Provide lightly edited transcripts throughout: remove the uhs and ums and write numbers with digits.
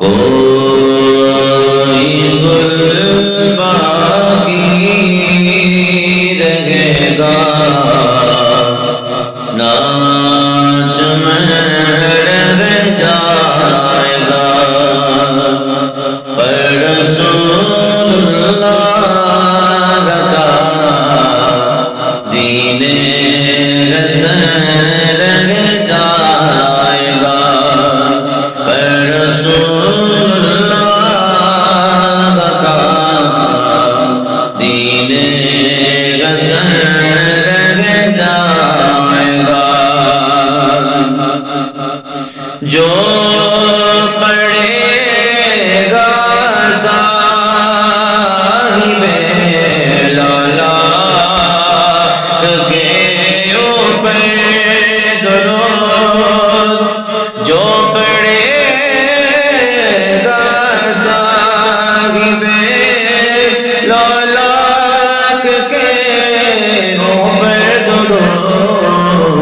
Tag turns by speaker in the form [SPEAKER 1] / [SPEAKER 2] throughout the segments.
[SPEAKER 1] کوئی گل باقی رہے گا ناچ میں رہ جائے گا پر رسول اللہ کا دین رسل رہ جائے گا پر رسول اللہ کا دین رسل رہ جائے گا جو پڑھے گا صاحب لالا کے اوپر درود جو پڑھے گا صاحب لالا کے اوپر درود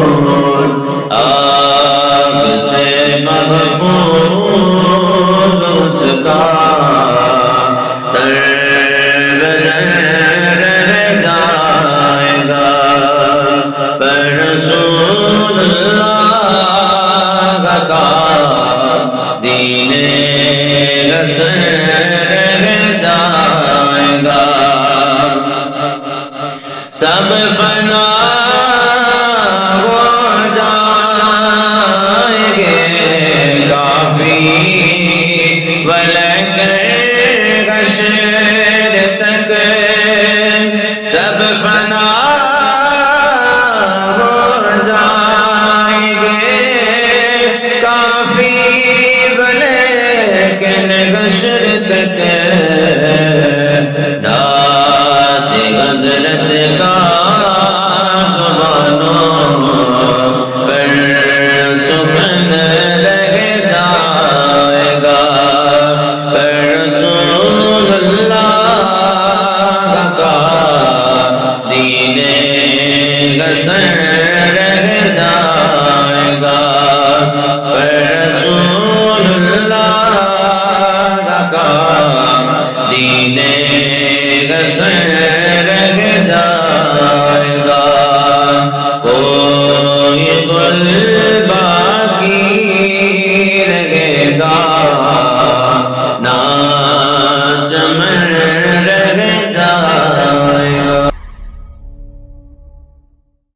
[SPEAKER 1] آگ سے محفوظ اس کا در بدن رہ جائے گا پر رسول اللہ کا دین رسل رہ جائے گا سب فنا ہو جائیں گے کافی ولکر حشر تک سب فنا ہو جائیں گے کافی ولیکن حشر تک نعت حضرت کا زبانوں پر سخن رہ جائے گا پر رسول اللہ کا دین رسل رہ جائے گا پر رسول